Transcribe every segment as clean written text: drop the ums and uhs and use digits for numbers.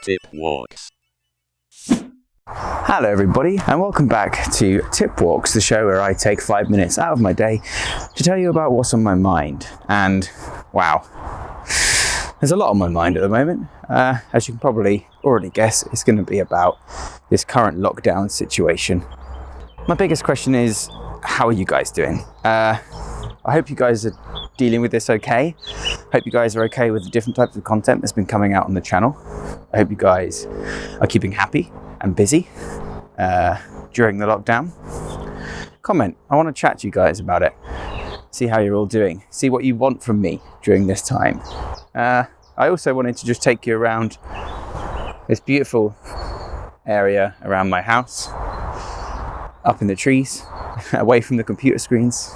Tip Walks. Hello everybody and welcome back to Tip Walks, the show where I take 5 minutes out of my day to tell you about what's on my mind. And wow, there's a lot on my mind at the moment. As you can probably already guess, it's going to be about this current lockdown situation. My biggest question is, how are you guys doing? I hope you guys are dealing with this okay. Hope you guys are okay with the different types of content that's been coming out on the channel. I hope you guys are keeping happy and busy during the lockdown. Comment. I want to chat to you guys about it. See how you're all doing. See what you want from me during this time. I also wanted to just take you around this beautiful area around my house, up in the trees, away from the computer screens,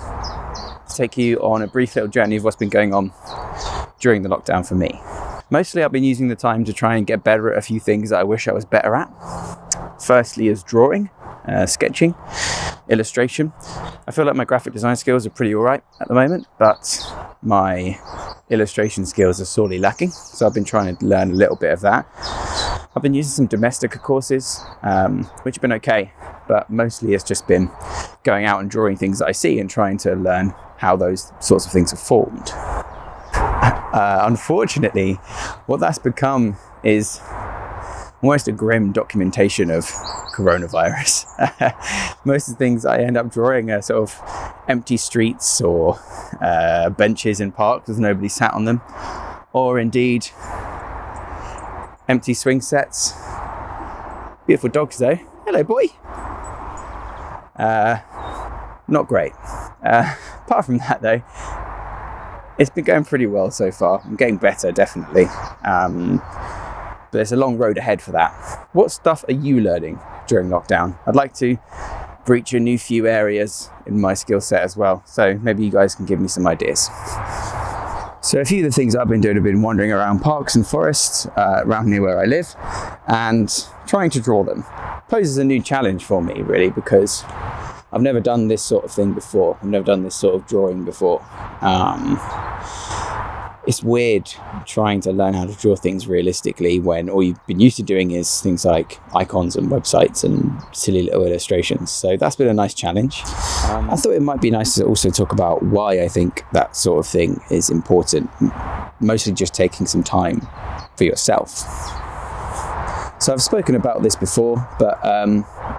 to take you on a brief little journey of what's been going on during the lockdown for me. Mostly I've been using the time to try and get better at a few things that I wish I was better at. Firstly is drawing, sketching, illustration. I feel like my graphic design skills are pretty alright at the moment, but my illustration skills are sorely lacking. So I've been trying to learn a little bit of that. I've been using some Domestika courses, which have been okay, but mostly it's just been going out and drawing things that I see and trying to learn how those sorts of things are formed. Unfortunately, what that's become is almost a grim documentation of coronavirus. Most of the things I end up drawing are sort of empty streets or benches in parks with nobody sat on them, or indeed empty swing sets. Beautiful dogs though. Hello boy. Not great. Apart from that though, it's been going pretty well so far. I'm getting better, definitely. But there's a long road ahead for that. What stuff are you learning during lockdown? I'd like to breach a new few areas in my skill set as well. So maybe you guys can give me some ideas. So a few of the things I've been doing have been wandering around parks and forests around near where I live and trying to draw them. Poses a new challenge for me really, because I've never done this sort of thing before. I've never done this sort of drawing before. It's weird trying to learn how to draw things realistically when all you've been used to doing is things like icons and websites and silly little illustrations. So that's been a nice challenge. I thought it might be nice to also talk about why I think that sort of thing is important. Mostly just taking some time for yourself. So I've spoken about this before, but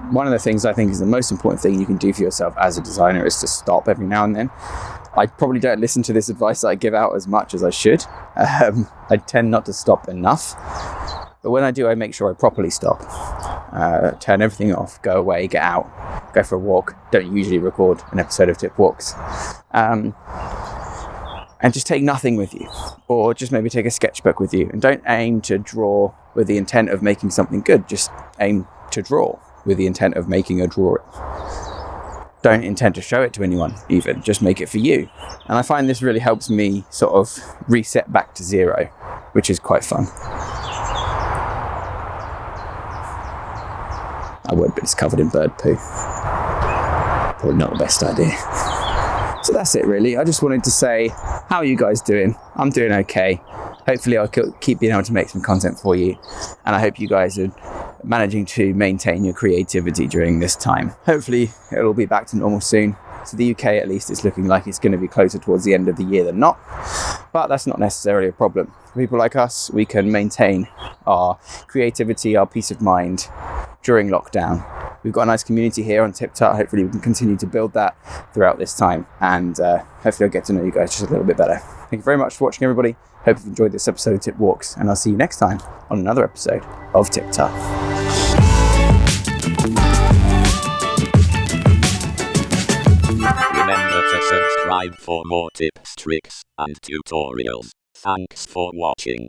one of the things I think is the most important thing you can do for yourself as a designer is to stop every now and then. I probably don't listen to this advice that I give out as much as I should. I tend not to stop enough, but when I do, I make sure I properly stop. Turn everything off, go away, get out, go for a walk. Don't usually record an episode of Tip Walks. And just take nothing with you, or just maybe take a sketchbook with you, and don't aim to draw with the intent of making something good. Just aim to draw with the intent of making a drawing. Don't intend to show it to anyone even, just make it for you. And I find this really helps me sort of reset back to zero, which is quite fun. I would, but it's covered in bird poo. Probably not the best idea. So that's it really. I just wanted to say, how are you guys doing? I'm doing okay. Hopefully I'll keep being able to make some content for you. And I hope you guys are managing to maintain your creativity during this time. Hopefully it'll be back to normal soon. So the UK at least is looking like it's going to be closer towards the end of the year than not. But that's not necessarily a problem. For people like us, we can maintain our creativity, our peace of mind during lockdown. We've got a nice community here on TipTut. Hopefully we can continue to build that throughout this time. And hopefully I'll get to know you guys just a little bit better. Thank you very much for watching, everybody. Hope you've enjoyed this episode of Tip Walks. And I'll see you next time on another episode of TipTut. Remember to subscribe for more tips, tricks, and tutorials. Thanks for watching.